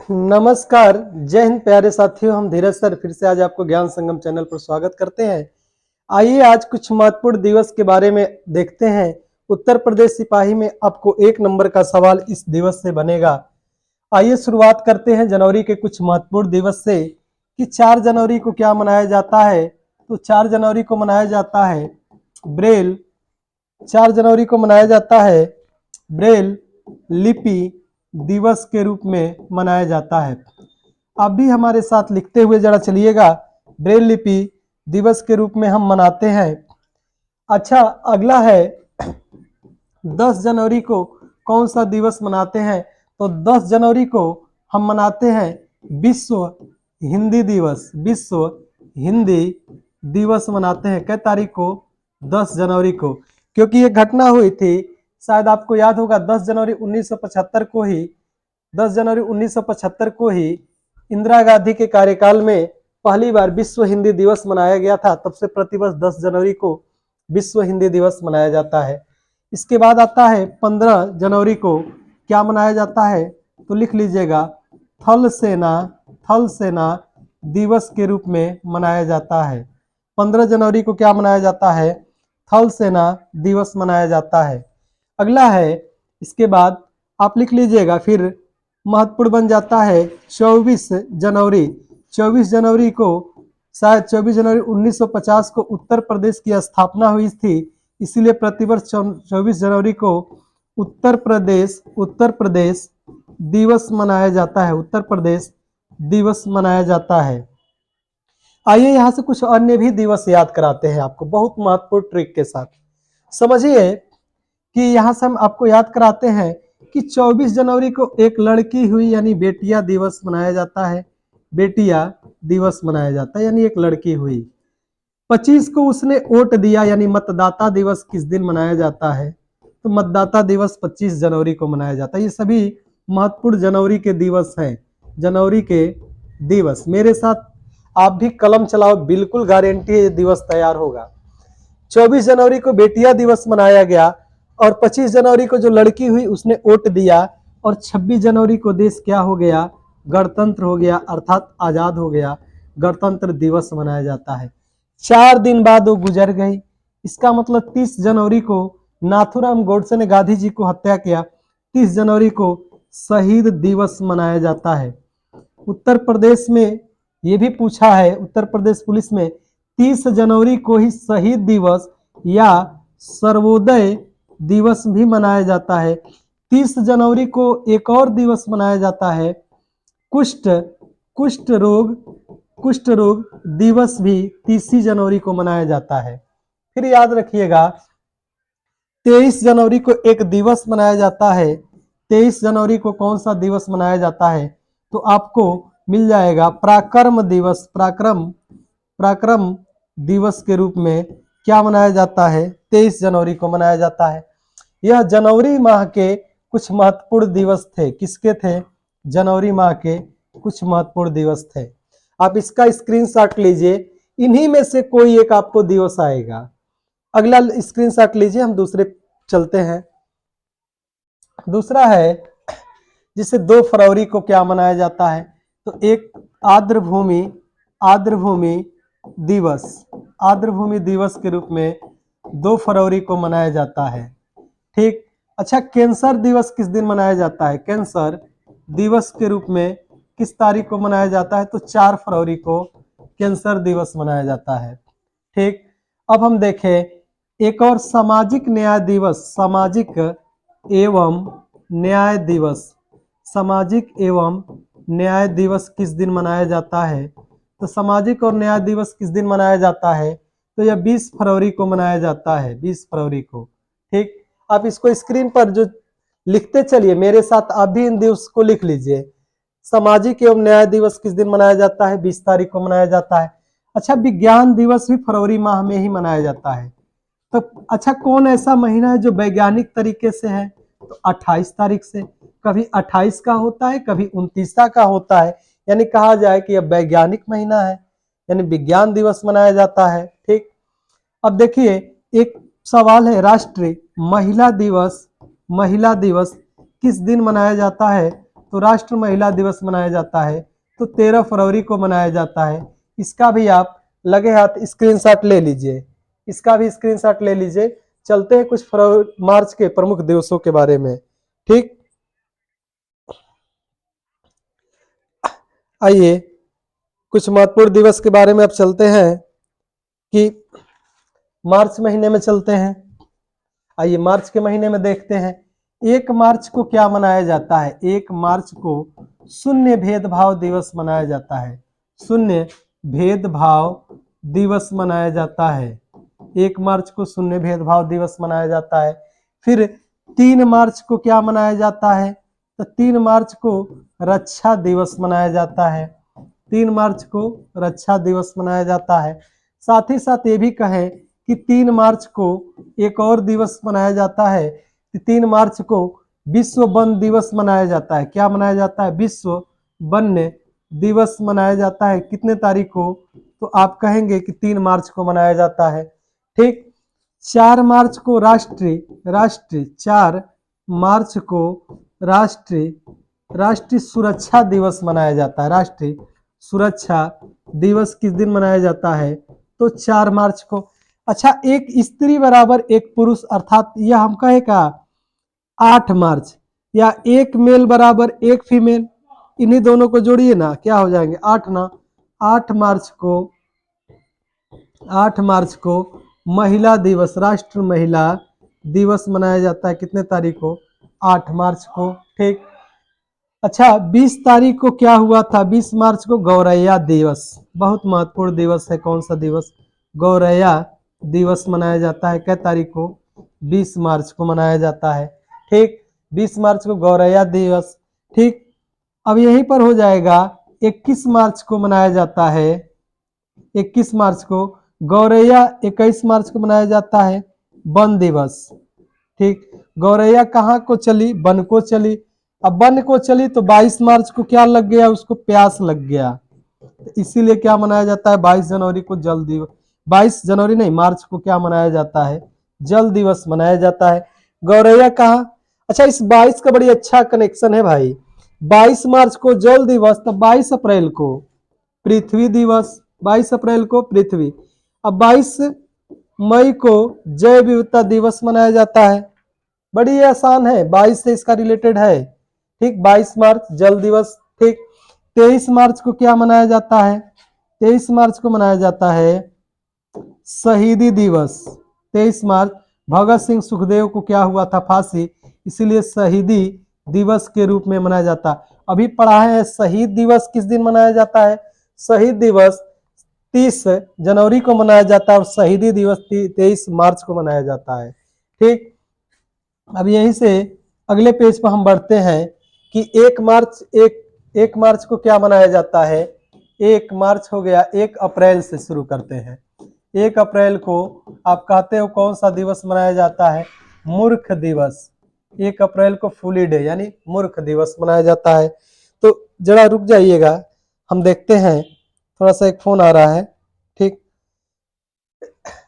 नमस्कार, जय हिंद प्यारे साथियों। हम धीरज सर फिर से आज आपको ज्ञान संगम चैनल पर स्वागत करते हैं। आइए आज कुछ महत्वपूर्ण दिवस के बारे में देखते हैं। उत्तर प्रदेश सिपाही में आपको 1 नंबर का सवाल इस दिवस से बनेगा। आइए शुरुआत करते हैं जनवरी के कुछ महत्वपूर्ण दिवस से कि 4 जनवरी को क्या मनाया जाता है। तो 4 जनवरी को मनाया जाता है ब्रेल 4 जनवरी को मनाया जाता है ब्रेल लिपि दिवस के रूप में मनाया जाता है। आप भी हमारे साथ लिखते हुए जरा चलिएगा। ब्रेल लिपि दिवस के रूप में हम मनाते हैं। अच्छा, अगला है 10 जनवरी को कौन सा दिवस मनाते हैं। तो 10 जनवरी को हम मनाते हैं विश्व हिंदी दिवस। विश्व हिंदी दिवस मनाते हैं कै तारीख को? 10 जनवरी को। क्योंकि ये घटना हुई थी, शायद आपको याद होगा, 10 जनवरी 1975 को ही 10 जनवरी 1975 को ही इंदिरा गांधी के कार्यकाल में पहली बार विश्व हिंदी दिवस मनाया गया था। तब से प्रतिवर्ष 10 जनवरी को विश्व हिंदी दिवस मनाया जाता है। इसके बाद आता है 15 जनवरी को क्या मनाया जाता है, तो लिख लीजिएगा, थल सेना दिवस के रूप में मनाया जाता है। 15 जनवरी को क्या मनाया जाता है? थल सेना दिवस मनाया जाता है। अगला है, इसके बाद आप लिख लीजिएगा, फिर महत्वपूर्ण बन जाता है 24 जनवरी। 24 जनवरी को शायद 24 जनवरी 1950 को उत्तर प्रदेश की स्थापना हुई थी, इसीलिए प्रतिवर्ष 24 जनवरी को उत्तर प्रदेश दिवस मनाया जाता है। उत्तर प्रदेश दिवस मनाया जाता है। आइए यहाँ से कुछ अन्य भी दिवस याद कराते हैं आपको, बहुत महत्वपूर्ण ट्रिक के साथ। समझिए कि यहाँ से हम आपको याद कराते हैं कि 24 जनवरी को एक लड़की हुई यानी बेटिया दिवस मनाया जाता है। बेटिया दिवस मनाया जाता है यानी एक लड़की हुई। 25 को उसने वोट दिया यानी मतदाता दिवस किस दिन मनाया जाता है? तो मतदाता दिवस 25 जनवरी को मनाया जाता है। ये सभी महत्वपूर्ण जनवरी के दिवस हैं। जनवरी के दिवस मेरे साथ आप भी कलम चलाओ, बिल्कुल गारंटी है ये दिवस तैयार होगा। 24 जनवरी को बेटिया दिवस मनाया गया और 25 जनवरी को जो लड़की हुई उसने वोट दिया और 26 जनवरी को देश क्या हो गया? गणतंत्र हो गया, अर्थात आजाद हो गया। गणतंत्र दिवस मनाया जाता है। 4 दिन बाद वो गुजर गई। इसका मतलब 30 जनवरी को नाथूराम गोडसे ने गांधी जी को हत्या किया। 30 जनवरी को शहीद दिवस मनाया जाता है। उत्तर प्रदेश में ये भी पूछा है, उत्तर प्रदेश पुलिस में 30 जनवरी को ही शहीद दिवस या सर्वोदय दिवस भी मनाया जाता है। 30 जनवरी को एक और दिवस मनाया जाता है, कुष्ठ रोग दिवस भी 30 जनवरी को मनाया जाता है। फिर याद रखिएगा 23 जनवरी को एक दिवस मनाया जाता है। 23 जनवरी को कौन सा दिवस मनाया जाता है? तो आपको मिल जाएगा पराक्रम दिवस। पराक्रम दिवस के रूप में क्या मनाया जाता है? 23 जनवरी को मनाया जाता है। यह जनवरी माह के कुछ महत्वपूर्ण दिवस थे। किसके थे? जनवरी माह के कुछ महत्वपूर्ण दिवस थे। आप इसका स्क्रीनशॉट लीजिए, इन्हीं में से कोई एक आपको दिवस आएगा। अगला स्क्रीनशॉट लीजिए, हम दूसरे चलते हैं। दूसरा है जिसे 2 फरवरी को क्या मनाया जाता है? तो एक आर्द्रभूमि दिवस के रूप में 2 फरवरी को मनाया जाता है। ठीक। अच्छा, कैंसर दिवस किस दिन मनाया जाता है? कैंसर दिवस के रूप में किस तारीख को मनाया जाता है? तो 4 फरवरी को कैंसर दिवस मनाया जाता है। ठीक। अब हम देखें एक और सामाजिक न्याय दिवस। सामाजिक एवं न्याय दिवस किस दिन मनाया जाता है? तो सामाजिक और न्याय दिवस किस दिन मनाया जाता है? तो यह 20 फरवरी को मनाया जाता है। 20 फरवरी को। ठीक। आप इसको स्क्रीन पर जो लिखते चलिए मेरे साथ, आप भी इन दिवस को लिख लीजिए। सामाजिक एवं न्याय दिवस किस दिन मनाया जाता है? 20 तारीख को मनाया जाता है। अच्छा, विज्ञान दिवस भी फरवरी माह में ही मनाया जाता है। तो अच्छा, कौन ऐसा महीना है जो वैज्ञानिक तरीके से है? तो 28 तारीख से। कभी 28 का होता है, कभी 29 का होता है, यानी कहा जाए कि यह वैज्ञानिक महीना है, यानी विज्ञान दिवस मनाया जाता है। ठीक। अब देखिए एक सवाल है, राष्ट्रीय महिला दिवस किस दिन मनाया जाता है? तो राष्ट्र महिला दिवस मनाया जाता है तो 13 फरवरी को मनाया जाता है। इसका भी आप लगे हाथ स्क्रीनशॉट ले लीजिए, इसका भी स्क्रीनशॉट ले लीजिए। चलते हैं कुछ मार्च के प्रमुख दिवसों के बारे में। ठीक, आइए कुछ महत्वपूर्ण दिवस के बारे में अब चलते हैं कि मार्च महीने में चलते हैं। आइए मार्च के महीने में देखते हैं 1 मार्च को क्या मनाया जाता है। 1 मार्च को शून्य भेदभाव दिवस मनाया जाता है। शून्य भेदभाव दिवस मनाया जाता है। 1 मार्च को शून्य भेदभाव दिवस मनाया जाता है। फिर 3 मार्च को क्या मनाया जाता है, तो 3 मार्च को रक्षा दिवस मनाया जाता है। 3 मार्च को रक्षा दिवस मनाया जाता है। साथ ही साथ ये भी कहें कि 3 मार्च को एक और दिवस मनाया जाता है कि 3 मार्च को विश्व वन दिवस मनाया जाता है। क्या मनाया जाता है, विश्व वन्य दिवस मनाया जाता है। कितने तारीख को, तो आप कहेंगे कि 3 मार्च को मनाया जाता है। ठीक, 4 मार्च को राष्ट्रीय 4 मार्च को राष्ट्रीय सुरक्षा दिवस मनाया जाता है। राष्ट्रीय सुरक्षा दिवस किस दिन मनाया जाता है, तो 4 मार्च को। अच्छा, एक स्त्री बराबर एक पुरुष, अर्थात यह हम कहे का 8 मार्च, या एक मेल बराबर एक फीमेल, इन्हीं दोनों को जोड़िए ना, क्या हो जाएंगे 8 ना। 8 मार्च को महिला दिवस, राष्ट्र महिला दिवस मनाया जाता है। कितने तारीख को, 8 मार्च को। ठीक, अच्छा 20 तारीख को क्या हुआ था, 20 मार्च को गौरैया दिवस, बहुत महत्वपूर्ण दिवस है। कौन सा दिवस, गौरैया दिवस मनाया जाता है। क्या तारीख को, 20 मार्च को मनाया जाता है। ठीक, 20 मार्च को गौरैया दिवस। ठीक, अब यहीं पर हो जाएगा 21 मार्च को मनाया जाता है। 21 मार्च को गौरैया, 21 मार्च को मनाया जाता है वन दिवस। ठीक, गौरैया कहाँ को चली, वन को चली। अब वन को चली तो 22 मार्च को क्या लग गया, उसको प्यास लग गया, तो इसीलिए क्या मनाया जाता है, 22 जनवरी को जल दिवस, 22 जनवरी नहीं, मार्च को क्या मनाया जाता है, जल दिवस मनाया जाता है। गौरैया कहाँ, अच्छा इस 22 का बड़ी अच्छा कनेक्शन है भाई। 22 मार्च को जल दिवस, तो 22 अप्रैल को पृथ्वी दिवस, 22 अप्रैल को पृथ्वी। अब 22 मई को जैव विविधता दिवस मनाया जाता है। बड़ी आसान है, 22 से इसका रिलेटेड है। ठीक, 22 मार्च जल दिवस। ठीक, 23 मार्च को क्या मनाया जाता है, 23 मार्च को मनाया जाता है शहीदी दिवस। 23 मार्च भगत सिंह सुखदेव को क्या हुआ था, फांसी, इसीलिए शहीदी दिवस के रूप में मनाया जाता है। अभी पढ़ा है शहीद दिवस किस दिन मनाया जाता है, शहीद दिवस 30 जनवरी को मनाया जाता है और शहीदी दिवस 23 मार्च को मनाया जाता है। ठीक, अब यहीं से अगले पेज पर हम बढ़ते हैं कि 1 मार्च को क्या मनाया जाता है। 1 मार्च हो गया, 1 अप्रैल से शुरू करते हैं। 1 अप्रैल को आप कहते हो कौन सा दिवस मनाया जाता है, मूर्ख दिवस। 1 अप्रैल को फूली डे यानी मूर्ख दिवस मनाया जाता है। तो जरा रुक जाइएगा, हम देखते हैं, थोड़ा सा एक फोन आ रहा है। ठीक,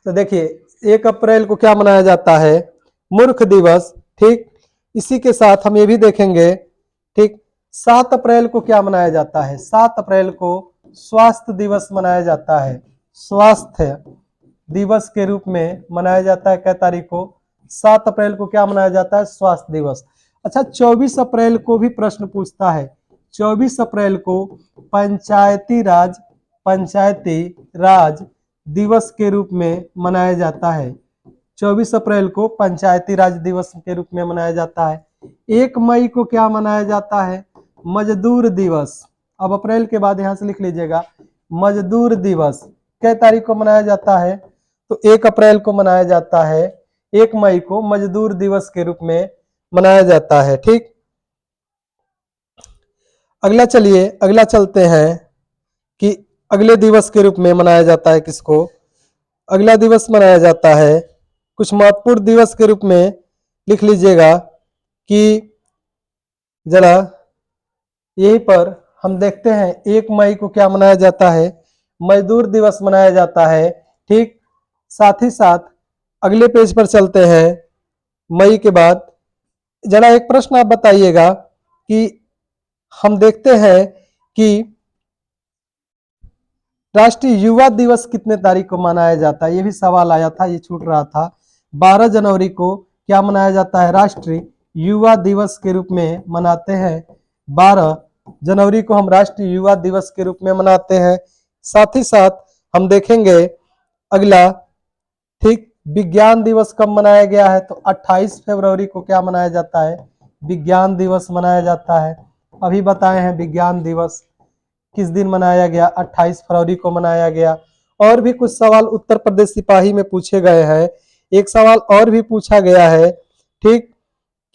तो देखिए 1 अप्रैल को क्या मनाया जाता है, मूर्ख दिवस। ठीक, इसी के साथ हम ये भी देखेंगे। ठीक, 7 अप्रैल को क्या मनाया जाता है, 7 अप्रैल को स्वास्थ्य दिवस मनाया जाता है। स्वास्थ्य दिवस के रूप में मनाया जाता है। क्या तारीख को, 7 अप्रैल को क्या मनाया जाता है, स्वास्थ्य दिवस। अच्छा 24 अप्रैल को भी प्रश्न पूछता है। 24 अप्रैल को पंचायती राज दिवस के रूप में मनाया जाता है। 24 अप्रैल को पंचायती राज दिवस के रूप में मनाया जाता है। 1 मई को क्या मनाया जाता है, मजदूर दिवस। अब अप्रैल के बाद यहां से लिख लीजिएगा, मजदूर दिवस क्या तारीख को मनाया जाता है, तो 1 अप्रैल को मनाया जाता है। 1 मई को मजदूर दिवस के रूप में मनाया जाता है। ठीक, अगला चलिए, अगला चलते हैं कि अगले दिवस के रूप में मनाया जाता है किसको, अगला दिवस मनाया जाता है कुछ महत्वपूर्ण दिवस के रूप में लिख लीजिएगा कि जरा यहीं पर हम देखते हैं 1 मई को क्या मनाया जाता है, मजदूर दिवस मनाया जाता है। ठीक, साथ ही साथ अगले पेज पर चलते हैं। मई के बाद जरा एक प्रश्न आप बताइएगा कि हम देखते हैं कि राष्ट्रीय युवा दिवस कितने तारीख को मनाया जाता है, ये भी सवाल आया था, ये छूट रहा था। 12 जनवरी को क्या मनाया जाता है, राष्ट्रीय युवा दिवस के रूप में मनाते हैं। 12 जनवरी को हम राष्ट्रीय युवा दिवस के रूप में मनाते हैं। साथ ही साथ हम देखेंगे अगला, ठीक, विज्ञान दिवस कब मनाया गया है, तो 28 फरवरी को क्या मनाया जाता है, विज्ञान दिवस मनाया जाता है। अभी बताए हैं विज्ञान दिवस किस दिन मनाया गया, 28 फरवरी को मनाया गया। और भी कुछ सवाल उत्तर प्रदेश सिपाही में पूछे गए हैं। एक सवाल और भी पूछा गया है, ठीक,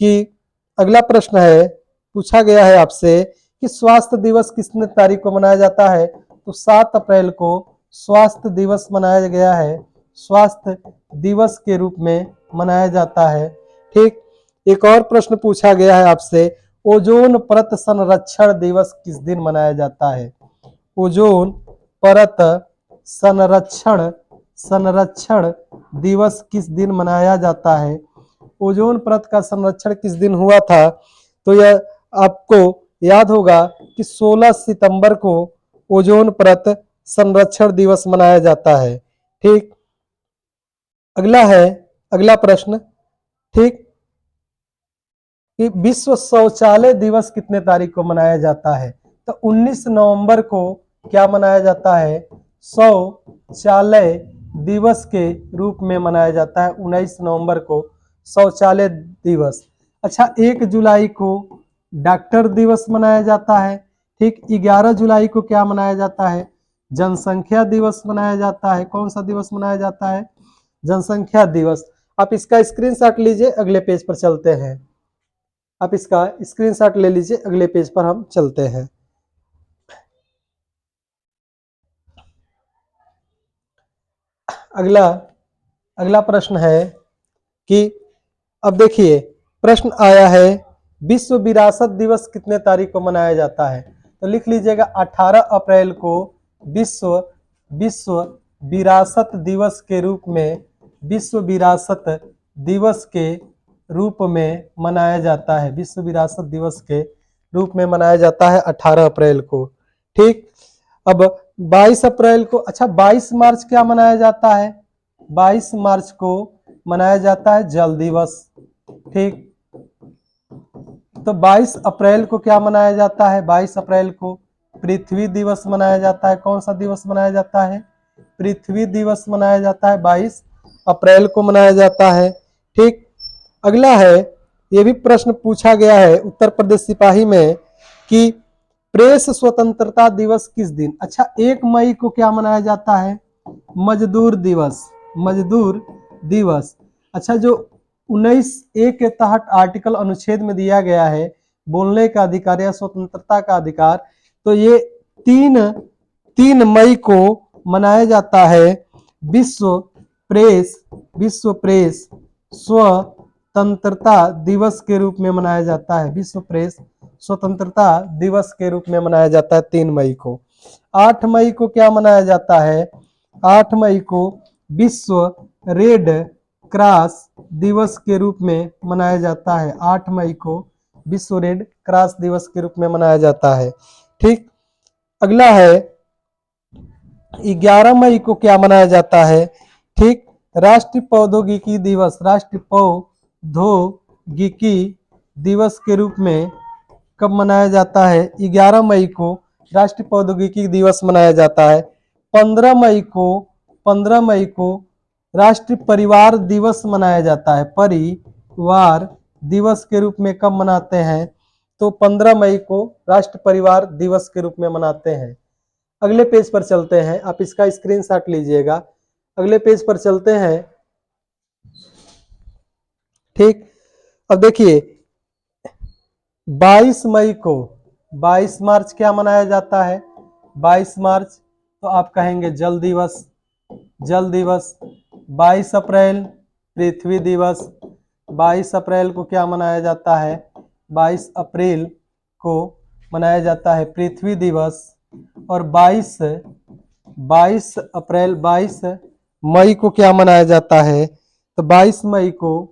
कि अगला प्रश्न है, पूछा गया है आपसे कि स्वास्थ्य दिवस कितने तारीख को मनाया जाता है, तो 7 अप्रैल को स्वास्थ्य दिवस मनाया गया है, स्वास्थ्य दिवस के रूप में मनाया जाता है। ठीक, एक और प्रश्न पूछा गया है आपसे, ओजोन परत संरक्षण दिवस किस दिन मनाया जाता है, ओजोन परत संरक्षण संरक्षण दिवस किस दिन मनाया जाता है। ओजोन परत का संरक्षण किस दिन हुआ था, तो यह आपको याद होगा कि 16 सितंबर को ओजोन परत संरक्षण दिवस मनाया जाता है। ठीक, अगला है, अगला प्रश्न, ठीक, कि विश्व शौचालय दिवस कितने तारीख को मनाया जाता है, तो 19 नवंबर को क्या मनाया जाता है, शौचालय दिवस के रूप में मनाया जाता है। 19 नवंबर को शौचालय दिवस। अच्छा, 1 जुलाई को डॉक्टर दिवस मनाया जाता है। ठीक, 11 जुलाई को क्या मनाया जाता है, जनसंख्या दिवस मनाया जाता है। कौन सा दिवस मनाया जाता है, जनसंख्या दिवस। आप इसका स्क्रीनशॉट लीजिए, अगले पेज पर चलते हैं। आप इसका स्क्रीनशॉट ले लीजिए, अगले पेज पर हम चलते हैं। अगला, अगला प्रश्न है कि अब देखिए प्रश्न आया है, विश्व विरासत दिवस कितने तारीख को मनाया जाता है, तो लिख लीजिएगा 18 अप्रैल को विश्व विश्व विरासत दिवस के रूप में, विश्व विरासत दिवस के रूप में मनाया जाता है, विश्व विरासत दिवस के रूप में मनाया जाता है 18 अप्रैल को। ठीक, अब 22 अप्रैल को, अच्छा 22 मार्च क्या मनाया जाता है, 22 मार्च को मनाया जाता है जल दिवस। ठीक, तो 22 अप्रैल को क्या मनाया जाता है, 22 अप्रैल को पृथ्वी दिवस मनाया जाता है। कौन सा दिवस मनाया जाता है, पृथ्वी दिवस मनाया जाता है, 22 अप्रैल को मनाया जाता है। ठीक, अगला है, ये भी प्रश्न पूछा गया है उत्तर प्रदेश सिपाही में कि प्रेस स्वतंत्रता दिवस किस दिन, अच्छा 1 मई को क्या मनाया जाता है, मजदूर दिवस, मजदूर दिवस। अच्छा, जो 19A के तहत आर्टिकल अनुच्छेद में दिया गया है बोलने का अधिकार या स्वतंत्रता का अधिकार, तो ये 3 मई को मनाया जाता है विश्व प्रेस स्वतंत्रता दिवस के रूप में मनाया जाता है, विश्व प्रेस स्वतंत्रता दिवस के रूप में मनाया जाता है 3 मई को। 8 मई को क्या मनाया जाता है, 8 मई को विश्व रेड क्रॉस दिवस के रूप में मनाया जाता है, 8 मई को विश्व रेड क्रॉस दिवस के रूप में मनाया जाता है। ठीक, अगला है 11 मई को क्या मनाया जाता है, ठीक, राष्ट्रीय प्रौद्योगिकी दिवस, राष्ट्रीय प्रौद्योगिकी दिवस के रूप में कब मनाया जाता है, 11 मई को राष्ट्रीय प्रौद्योगिकी दिवस मनाया जाता है। 15 मई को 15 मई को राष्ट्रीय परिवार दिवस मनाया जाता है, परिवार दिवस के रूप में कब मनाते हैं, तो 15 मई को राष्ट्रीय परिवार दिवस के रूप में मनाते हैं। अगले पेज पर चलते हैं, आप इसका स्क्रीनशॉट लीजिएगा, अगले पेज पर चलते हैं। ठीक, अब देखिए 22 मई को, 22 मार्च क्या मनाया जाता है, 22 मार्च तो आप कहेंगे जल दिवस, जल दिवस। 22 अप्रैल पृथ्वी दिवस, 22 अप्रैल को क्या मनाया जाता है, 22 अप्रैल को मनाया जाता है पृथ्वी दिवस। और 22 अप्रैल 22 मई को क्या मनाया जाता है, तो 22 मई को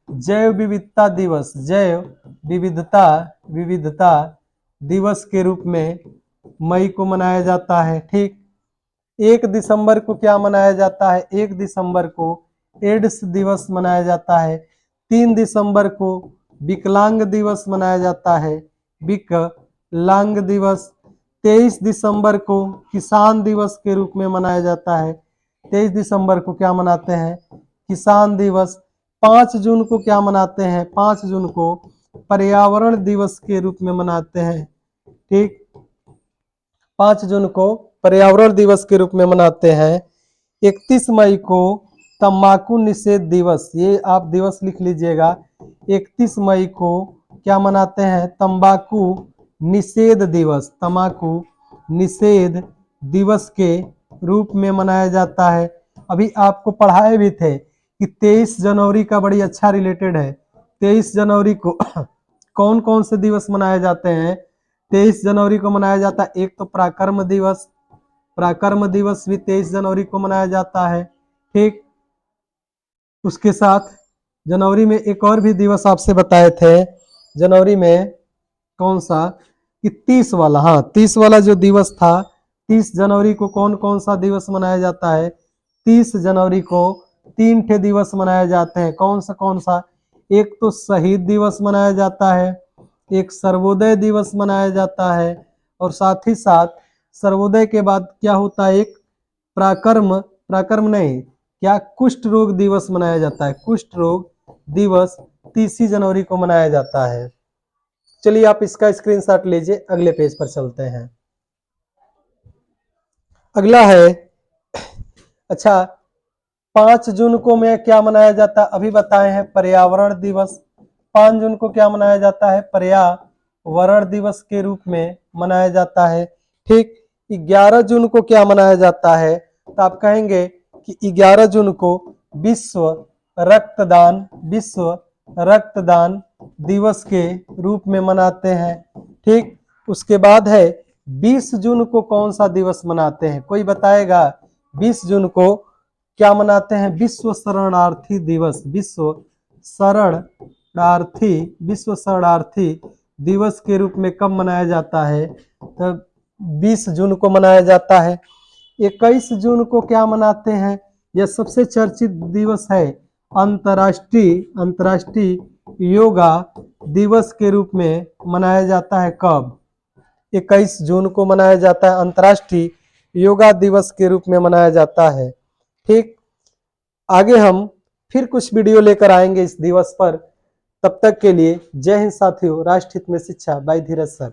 जैव विविधता दिवस, जैव विविधता विविधता दिवस के रूप में मई को मनाया जाता है। ठीक, 1 दिसंबर को क्या मनाया जाता है? 1 दिसंबर को एड्स दिवस मनाया जाता है। 3 दिसंबर को विकलांग दिवस मनाया जाता है, विकलांग दिवस। 23 दिसंबर को किसान दिवस के रूप में मनाया जाता है। 23 दिसंबर को क्या मनाते हैं? किसान दिवस। 5 जून को क्या मनाते हैं? 5 जून को पर्यावरण दिवस के रूप में मनाते हैं। ठीक, 5 जून को पर्यावरण दिवस के रूप में मनाते हैं। 31 मई को तंबाकू निषेध दिवस, ये आप दिवस लिख लीजिएगा। 31 मई को क्या मनाते हैं? तंबाकू निषेध दिवस, तंबाकू निषेध दिवस के रूप में मनाया जाता है। अभी आपको पढ़ाए भी थे कि 23 जनवरी का बड़ी अच्छा रिलेटेड है। 23 जनवरी को कौन कौन से दिवस मनाए जाते हैं? 23 जनवरी को मनाया जाता है, एक तो पराक्रम दिवस, पराक्रम दिवस भी 23 जनवरी को मनाया जाता है। ठीक, उसके साथ जनवरी में एक और भी दिवस आपसे बताए थे, जनवरी में कौन सा कि 30 वाला, हाँ 30 वाला जो दिवस था, 30 जनवरी को कौन कौन सा दिवस मनाया जाता है? 30 जनवरी को 3 ठे दिवस मनाए जाते हैं। कौन सा? एक तो शहीद दिवस मनाया जाता है, एक सर्वोदय दिवस मनाया जाता है, और साथ ही साथ सर्वोदय के बाद क्या होता है? एक पराक्रम, पराक्रम नहीं, क्या कुष्ठ रोग दिवस मनाया जाता है। कुष्ठ रोग दिवस 30 जनवरी को मनाया जाता है। चलिए आप इसका स्क्रीनशॉट लीजिए, अगले पेज पर चलते हैं। अगला है, अच्छा 5 जून को मैं क्या मनाया जाता है? अभी बताए हैं पर्यावरण दिवस। 5 जून को क्या मनाया जाता है? पर्यावरण दिवस के रूप में मनाया जाता है। ठीक, 11 जून को क्या मनाया जाता है? तो आप कहेंगे कि 11 जून को विश्व रक्तदान दिवस के रूप में मनाते हैं। ठीक, उसके बाद है 20 जून को कौन सा दिवस मनाते हैं? कोई बताएगा? 20 जून को क्या मनाते हैं? विश्व शरणार्थी दिवस, विश्व शरणार्थी दिवस के रूप में कब मनाया जाता है? तो 20 जून को मनाया जाता है। 21 जून को क्या मनाते हैं? यह सबसे चर्चित दिवस है, अंतर्राष्ट्रीय योगा दिवस के रूप में मनाया जाता है। कब? 21 जून को मनाया जाता है, अंतर्राष्ट्रीय योगा दिवस के रूप में मनाया जाता है। ठीक, आगे हम फिर कुछ वीडियो लेकर आएंगे इस दिवस पर। तब तक के लिए जय हिंद साथियों, राष्ट्र हित में शिक्षा बाय धीरज सर।